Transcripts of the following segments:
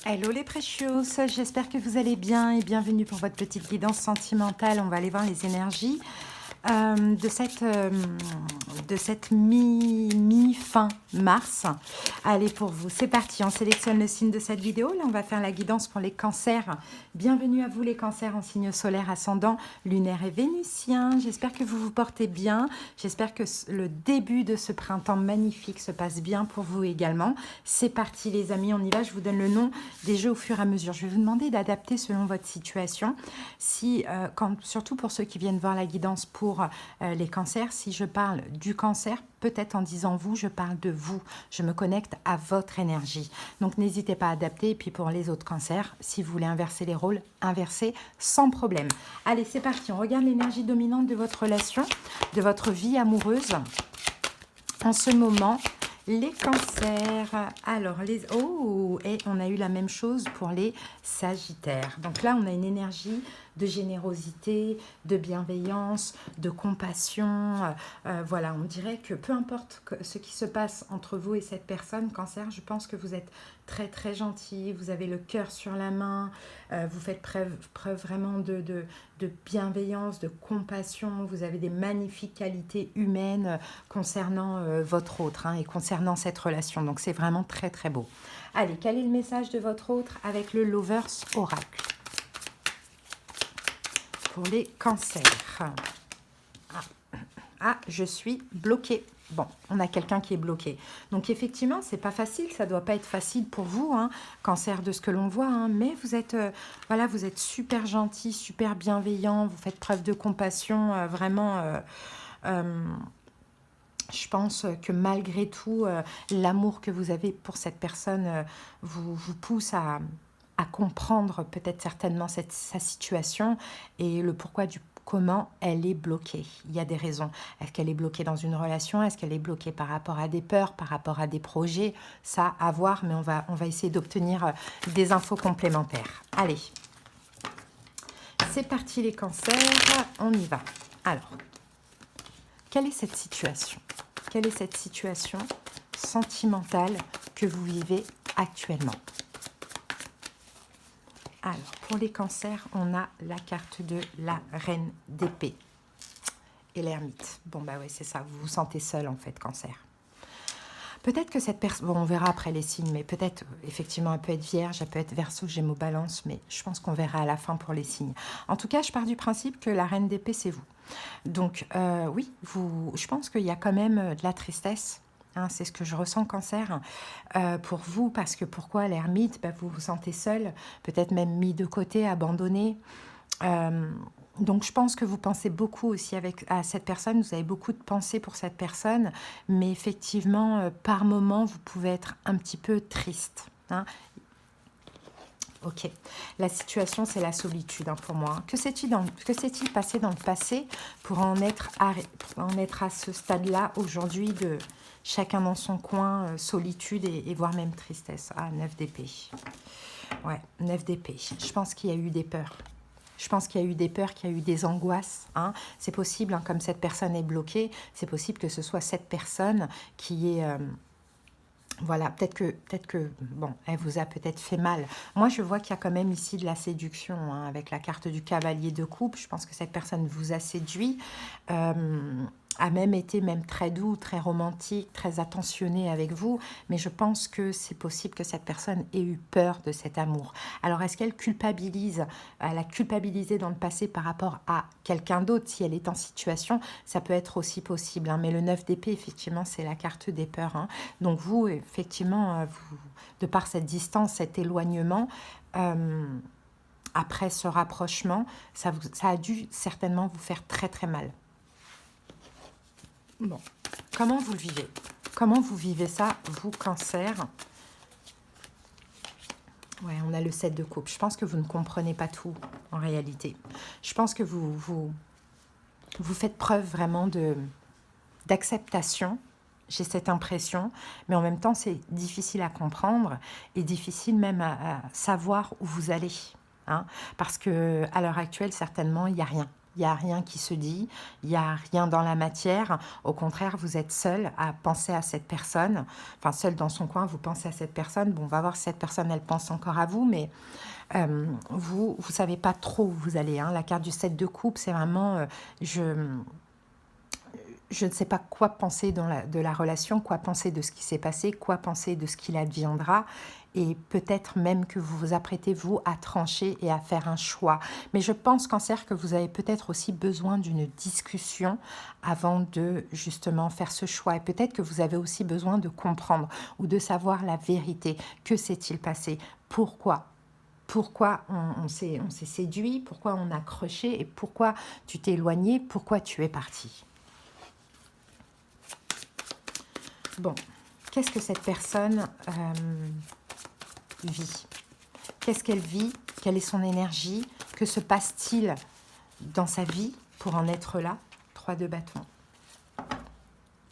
Hello les precious, j'espère que vous allez bien et bienvenue pour votre petite guidance sentimentale. On va aller voir les énergies de cette mi-fin mars. Allez pour vous, c'est parti, on sélectionne le signe de cette vidéo. Là on va faire la guidance pour les cancers. Bienvenue à vous les cancers en signe solaire, ascendant, lunaire et vénusien. J'espère que vous vous portez bien. J'espère que le début de ce printemps magnifique se passe bien pour vous également. C'est parti les amis, on y va. Je vous donne le nom des jeux au fur et à mesure. Je vais vous demander d'adapter selon votre situation. Si, surtout pour ceux qui viennent voir la guidance pour les cancers, si je parle du cancer, peut-être en disant vous, je parle de vous. Je me connecte à votre énergie. Donc n'hésitez pas à adapter. Et puis pour les autres cancers, si vous voulez inverser les rôles, inversez sans problème. Allez, c'est parti. On regarde l'énergie dominante de votre relation, de votre vie amoureuse en ce moment. Les cancers, alors et on a eu la même chose pour les sagittaires. Donc là, on a une énergie de générosité, de bienveillance, de compassion. Voilà, on dirait que peu importe ce qui se passe entre vous et cette personne, cancer, je pense que vous êtes très très gentil, vous avez le cœur sur la main, vous faites preuve vraiment de bienveillance, de compassion, vous avez des magnifiques qualités humaines concernant votre autre et concernant cette relation. Donc c'est vraiment très très beau. Allez, quel est le message de votre autre avec le Lovers Oracle pour les cancers? Je suis bloquée. Bon, on a quelqu'un qui est bloqué. Donc effectivement, c'est pas facile, ça doit pas être facile pour vous, cancer de ce que l'on voit, mais vous êtes, voilà, vous êtes super gentil, super bienveillant, vous faites preuve de compassion, vraiment. Je pense que malgré tout, l'amour que vous avez pour cette personne vous pousse à comprendre peut-être certainement sa situation et le pourquoi du comment elle est bloquée. Il y a des raisons. Est-ce qu'elle est bloquée dans une relation? Est-ce qu'elle est bloquée par rapport à des peurs, par rapport à des projets? Ça, à voir, mais on va essayer d'obtenir des infos complémentaires. Allez, c'est parti les cancers, on y va. Alors, quelle est cette situation? Quelle est cette situation sentimentale que vous vivez actuellement? Alors, pour les cancers, on a la carte de la reine d'épée et l'ermite. Bon, bah oui, c'est ça, vous vous sentez seul en fait, cancer. Peut-être que cette personne, bon, on verra après les signes, mais peut-être, effectivement, elle peut être vierge, elle peut être verseau, gémeaux, balance, mais je pense qu'on verra à la fin pour les signes. En tout cas, je pars du principe que la reine d'épée, c'est vous. Donc, oui, je pense qu'il y a quand même de la tristesse. C'est ce que je ressens, cancer, pour vous, parce que pourquoi l'ermite? Vous vous sentez seul, peut-être même mis de côté, abandonné. Donc je pense que vous pensez beaucoup aussi à cette personne, vous avez beaucoup de pensées pour cette personne, mais effectivement, par moment, vous pouvez être un petit peu triste. Ok, la situation, c'est la solitude pour moi. Que s'est-il passé dans le passé pour en être à ce stade-là aujourd'hui de chacun dans son coin, solitude et voire même tristesse? 9 d'épée. Ouais, 9 d'épée. Je pense qu'il y a eu des peurs. Je pense qu'il y a eu des peurs, qu'il y a eu des angoisses. C'est possible, comme cette personne est bloquée, c'est possible que ce soit cette personne qui est... voilà, peut-être que, bon, elle vous a peut-être fait mal. Moi, je vois qu'il y a quand même ici de la séduction, avec la carte du cavalier de coupe. Je pense que cette personne vous a séduit, a même été très doux, très romantique, très attentionné avec vous. Mais je pense que c'est possible que cette personne ait eu peur de cet amour. Alors, est-ce qu'elle culpabilise? Elle a culpabilisé dans le passé par rapport à quelqu'un d'autre. Si elle est en situation, ça peut être aussi possible. Mais le 9 d'épée, effectivement, c'est la carte des peurs. Donc vous, effectivement, de par cette distance, cet éloignement, après ce rapprochement, ça a dû certainement vous faire très très mal. Bon, comment vous le vivez? Comment vous vivez ça, vous, cancer? Ouais, on a le 7 de coupe. Je pense que vous ne comprenez pas tout, en réalité. Je pense que vous faites preuve vraiment d'acceptation. J'ai cette impression, mais en même temps, c'est difficile à comprendre et difficile même à savoir où vous allez. Parce qu'à l'heure actuelle, certainement, il n'y a rien. il n'y a rien qui se dit, il n'y a rien dans la matière. Au contraire, vous êtes seul à penser à cette personne. Enfin, seul dans son coin, vous pensez à cette personne. Bon, on va voir si cette personne, elle pense encore à vous, mais vous ne savez pas trop où vous allez. Hein. La carte du 7 de coupe, c'est vraiment... je ne sais pas quoi penser de la relation, quoi penser de ce qui s'est passé, quoi penser de ce qu'il adviendra, et peut-être même que vous vous apprêtez, vous, à trancher et à faire un choix. Mais je pense, Cancer, que vous avez peut-être aussi besoin d'une discussion avant de, justement, faire ce choix. Et peut-être que vous avez aussi besoin de comprendre ou de savoir la vérité. Que s'est-il passé? Pourquoi? Pourquoi on s'est séduit? Pourquoi on a accroché? Et pourquoi tu t'es éloigné? Pourquoi tu es parti? Bon, qu'est-ce que cette personne vit? Qu'est-ce qu'elle vit? Quelle est son énergie? Que se passe-t-il dans sa vie pour en être là? 3 de bâton.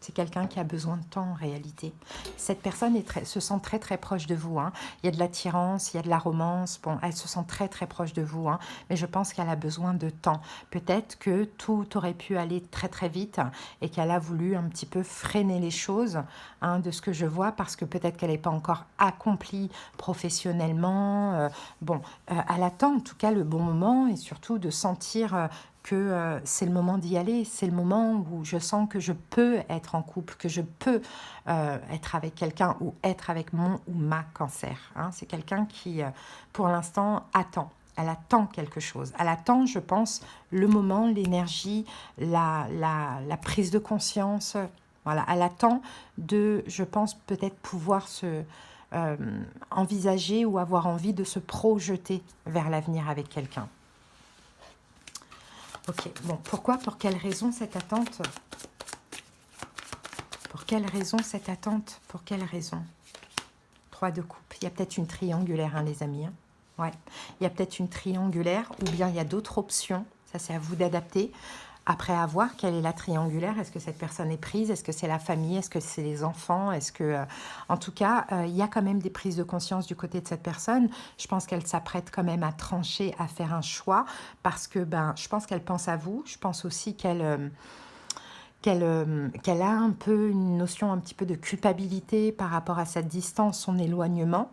C'est quelqu'un qui a besoin de temps en réalité. Cette personne se sent très très proche de vous. Hein. Il y a de l'attirance, il y a de la romance. Bon, elle se sent très très proche de vous. Hein. Mais je pense qu'elle a besoin de temps. Peut-être que tout aurait pu aller très très vite et qu'elle a voulu un petit peu freiner les choses, hein, de ce que je vois, parce que peut-être qu'elle n'est pas encore accomplie professionnellement. Elle attend en tout cas le bon moment et surtout de sentir... que c'est le moment d'y aller, c'est le moment où je sens que je peux être en couple, que je peux être avec quelqu'un ou être avec mon ou ma Cancer. Hein. C'est quelqu'un qui, pour l'instant, attend. Elle attend quelque chose. Elle attend, je pense, le moment, l'énergie, la prise de conscience. Voilà, elle attend de, je pense, peut-être pouvoir se envisager ou avoir envie de se projeter vers l'avenir avec quelqu'un. Ok, bon, pourquoi, pour quelle raison cette attente? Pour quelle raison cette attente? Pour quelle raison? 3 de coupe. Il y a peut-être une triangulaire, hein, les amis. Hein. Ouais, il y a peut-être une triangulaire ou bien il y a d'autres options. Ça, c'est à vous d'adapter. Après avoir, quelle est la triangulaire? Est-ce que cette personne est prise? Est-ce que c'est la famille? Est-ce que c'est les enfants? Est-ce que, en tout cas, il y a quand même des prises de conscience du côté de cette personne. Je pense qu'elle s'apprête quand même à trancher, à faire un choix, parce que je pense qu'elle pense à vous. Je pense aussi qu'elle a un peu une notion un petit peu de culpabilité par rapport à cette distance, son éloignement.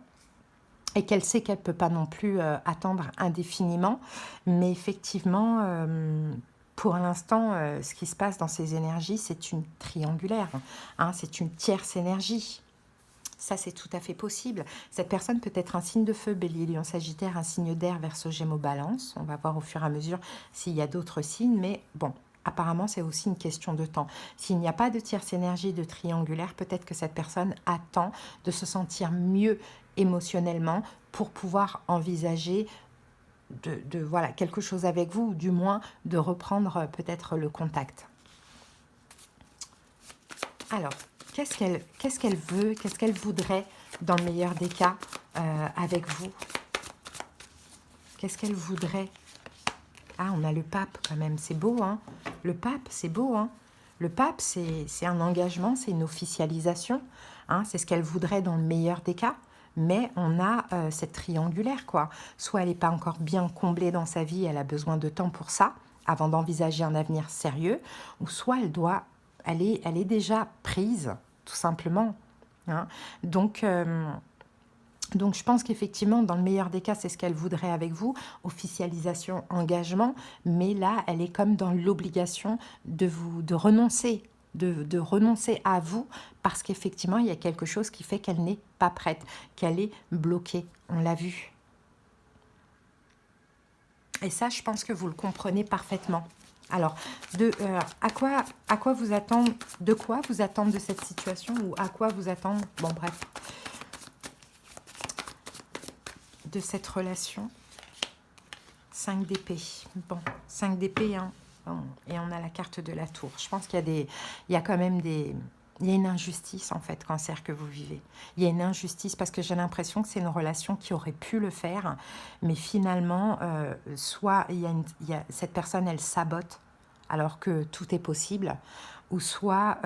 Et qu'elle sait qu'elle ne peut pas non plus attendre indéfiniment. Mais effectivement... pour l'instant, ce qui se passe dans ces énergies, c'est une triangulaire, hein, c'est une tierce énergie. Ça, c'est tout à fait possible. Cette personne peut être un signe de feu, Bélier, Lion, Sagittaire, un signe d'air, Verseau, Gémeaux, Balance. On va voir au fur et à mesure s'il y a d'autres signes, mais bon, apparemment, c'est aussi une question de temps. S'il n'y a pas de tierce énergie de triangulaire, peut-être que cette personne attend de se sentir mieux émotionnellement pour pouvoir envisager voilà, quelque chose avec vous, ou du moins de reprendre peut-être le contact. Alors, qu'est-ce qu'elle veut, qu'est-ce qu'elle voudrait, dans le meilleur des cas, avec vous? Qu'est-ce qu'elle voudrait? Ah, on a le pape quand même, c'est beau, hein? Le pape, c'est beau, hein? Le pape, c'est un engagement, c'est une officialisation, hein? C'est ce qu'elle voudrait dans le meilleur des cas. Mais on a cette triangulaire, quoi. Soit elle n'est pas encore bien comblée dans sa vie, elle a besoin de temps pour ça, avant d'envisager un avenir sérieux, ou soit elle est déjà prise, tout simplement. Hein. Donc, je pense qu'effectivement, dans le meilleur des cas, c'est ce qu'elle voudrait avec vous, officialisation, engagement, mais là, elle est comme dans l'obligation de renoncer, de renoncer à vous, parce qu'effectivement, il y a quelque chose qui fait qu'elle n'est pas prête, qu'elle est bloquée, on l'a vu. Et ça, je pense que vous le comprenez parfaitement. Alors, à quoi vous attendre, de quoi vous attendre de cette situation, ou à quoi vous attendre, bon bref, de cette relation. 5 d'épée. Bon, 5 d'épée, hein. Bon, et on a la carte de la tour. Je pense qu'il y a quand même il y a une injustice, en fait, Cancer, que vous vivez. Il y a une injustice parce que j'ai l'impression que c'est une relation qui aurait pu le faire, mais finalement, soit cette personne, elle sabote alors que tout est possible, ou soit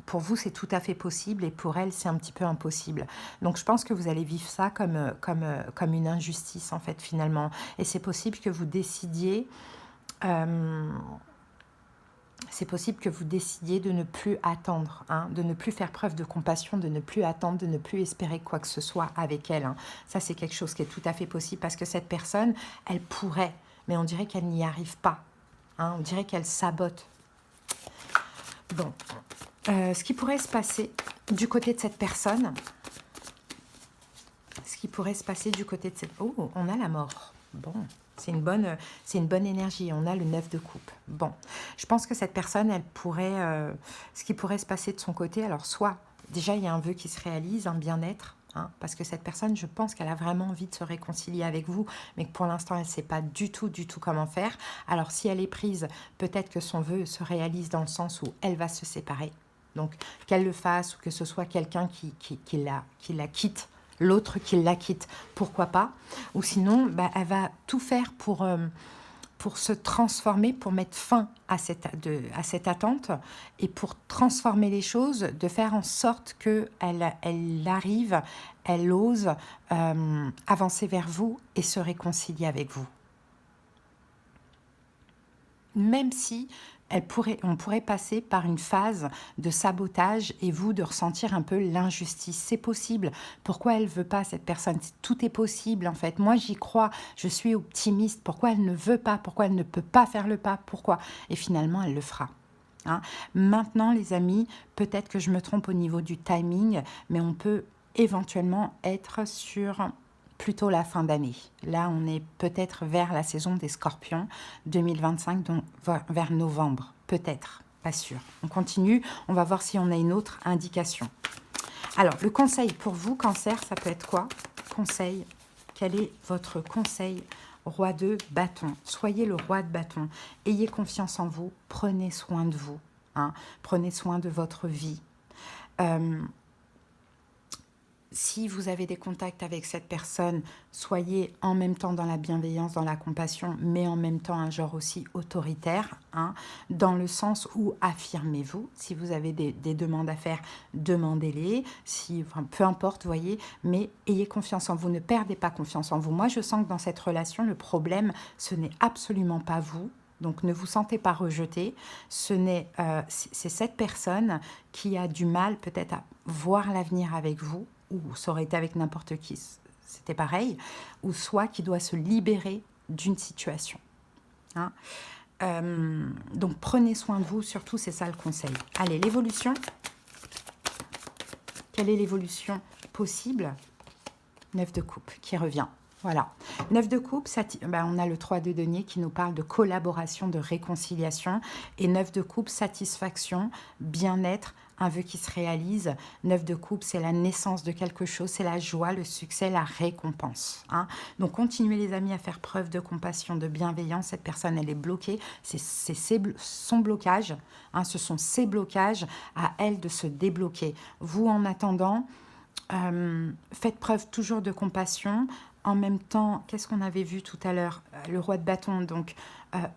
pour vous, c'est tout à fait possible et pour elle, c'est un petit peu impossible. Donc, je pense que vous allez vivre ça comme une injustice, en fait, finalement. Et c'est possible que vous décidiez... c'est possible que vous décidiez de ne plus attendre, hein, de ne plus faire preuve de compassion, de ne plus attendre, de ne plus espérer quoi que ce soit avec elle. Hein. Ça, c'est quelque chose qui est tout à fait possible parce que cette personne, elle pourrait, mais on dirait qu'elle n'y arrive pas. Hein, on dirait qu'elle sabote. Bon, ce qui pourrait se passer du côté de cette personne, Oh, on a la mort. Bon, c'est une bonne énergie. On a le 9 de coupe. Bon, je pense que cette personne, elle pourrait... ce qui pourrait se passer de son côté, alors soit, déjà, il y a un vœu qui se réalise, un bien-être, hein, parce que cette personne, je pense qu'elle a vraiment envie de se réconcilier avec vous, mais que pour l'instant, elle ne sait pas du tout comment faire. Alors, si elle est prise, peut-être que son vœu se réalise dans le sens où elle va se séparer. Donc, qu'elle le fasse ou que ce soit quelqu'un qui la quitte, l'autre qui la quitte, pourquoi pas. Ou sinon, bah, elle va tout faire pour se transformer, pour mettre fin à cette attente et pour transformer les choses, de faire en sorte qu'elle arrive, elle ose avancer vers vous et se réconcilier avec vous. Même si on pourrait passer par une phase de sabotage et vous de ressentir un peu l'injustice. C'est possible. Pourquoi elle ne veut pas, cette personne? Tout est possible en fait. Moi j'y crois, je suis optimiste. Pourquoi elle ne veut pas? Pourquoi elle ne peut pas faire le pas? Pourquoi? Et finalement elle le fera. Hein. Maintenant les amis, peut-être que je me trompe au niveau du timing, mais on peut éventuellement être sur... plutôt la fin d'année. Là, on est peut-être vers la saison des Scorpions 2025, donc vers novembre, peut-être, pas sûr. On continue, on va voir si on a une autre indication. Alors, le conseil pour vous, Cancer, ça peut être quoi? Conseil, quel est votre conseil? Roi de bâton, soyez le roi de bâton, ayez confiance en vous, prenez soin de vous, hein, prenez soin de votre vie. Si vous avez des contacts avec cette personne, soyez en même temps dans la bienveillance, dans la compassion, mais en même temps un genre aussi autoritaire, hein, dans le sens où affirmez-vous. Si vous avez des demandes à faire, demandez-les. Enfin, peu importe, voyez, mais ayez confiance en vous. Ne perdez pas confiance en vous. Moi, je sens que dans cette relation, le problème, ce n'est absolument pas vous. Donc, ne vous sentez pas rejeté. C'est cette personne qui a du mal peut-être à voir l'avenir avec vous, ou ça aurait été avec n'importe qui, c'était pareil, ou soit qui doit se libérer d'une situation. Hein. Donc, prenez soin de vous, surtout, c'est ça le conseil. Allez, l'évolution. Quelle est l'évolution possible? 9 de coupe qui revient. Voilà. 9 de coupe, on a le 3 de denier qui nous parle de collaboration, de réconciliation. Et 9 de coupe, satisfaction, bien-être, un vœu qui se réalise. 9 de coupe, c'est la naissance de quelque chose, c'est la joie, le succès, la récompense. Hein. Donc, continuez les amis à faire preuve de compassion, de bienveillance. Cette personne, elle est bloquée. C'est son blocage. Hein, ce sont ses blocages à elle de se débloquer. Vous, en attendant, faites preuve toujours de compassion. En même temps, qu'est-ce qu'on avait vu tout à l'heure? Le roi de bâton. Donc,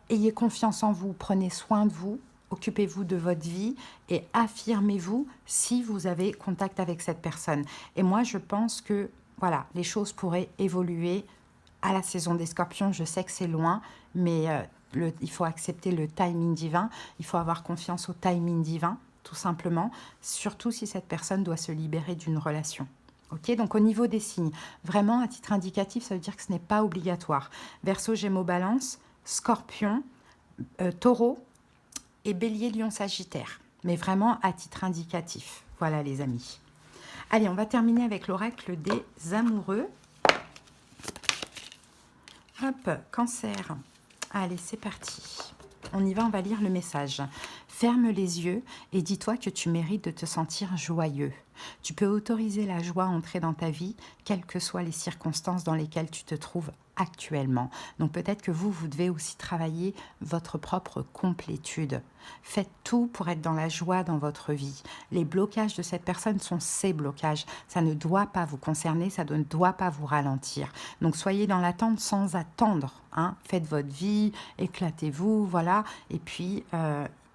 ayez confiance en vous, prenez soin de vous. Occupez-vous de votre vie et affirmez-vous si vous avez contact avec cette personne. Et moi, je pense que voilà, les choses pourraient évoluer à la saison des Scorpions. Je sais que c'est loin, mais il faut accepter le timing divin. Il faut avoir confiance au timing divin, tout simplement. Surtout si cette personne doit se libérer d'une relation. Ok, donc au niveau des signes, vraiment à titre indicatif, ça veut dire que ce n'est pas obligatoire. Verseau, Gémeaux, Balance, Scorpion, Taureau, et Bélier, Lion, Sagittaire. Mais vraiment à titre indicatif. Voilà les amis. Allez, on va terminer avec l'oracle des amoureux. Hop, Cancer. Allez, c'est parti. On y va, on va lire le message. Ferme les yeux et dis-toi que tu mérites de te sentir joyeux. Tu peux autoriser la joie à entrer dans ta vie, quelles que soient les circonstances dans lesquelles tu te trouves actuellement. Donc peut-être que vous devez aussi travailler votre propre complétude. Faites tout pour être dans la joie dans votre vie. Les blocages de cette personne sont ses blocages. Ça ne doit pas vous concerner, ça ne doit pas vous ralentir. Donc soyez dans l'attente sans attendre. Hein. Faites votre vie, éclatez-vous, voilà. Et puis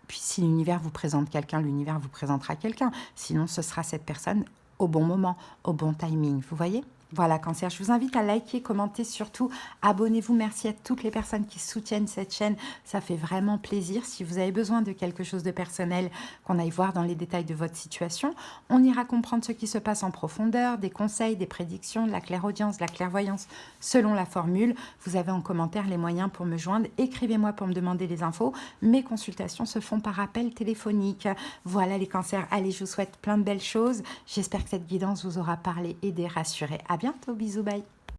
Puis si l'univers vous présente quelqu'un, l'univers vous présentera quelqu'un. Sinon, ce sera cette personne au bon moment, au bon timing. Vous voyez ? Voilà, Cancer, je vous invite à liker, commenter, surtout abonnez-vous. Merci à toutes les personnes qui soutiennent cette chaîne. Ça fait vraiment plaisir. Si vous avez besoin de quelque chose de personnel, qu'on aille voir dans les détails de votre situation, on ira comprendre ce qui se passe en profondeur, des conseils, des prédictions, de la clairaudience, de la clairvoyance, selon la formule. Vous avez en commentaire les moyens pour me joindre. Écrivez-moi pour me demander les infos. Mes consultations se font par appel téléphonique. Voilà les cancers. Allez, je vous souhaite plein de belles choses. J'espère que cette guidance vous aura parlé, aidé, rassuré. À bientôt, bisous, bye.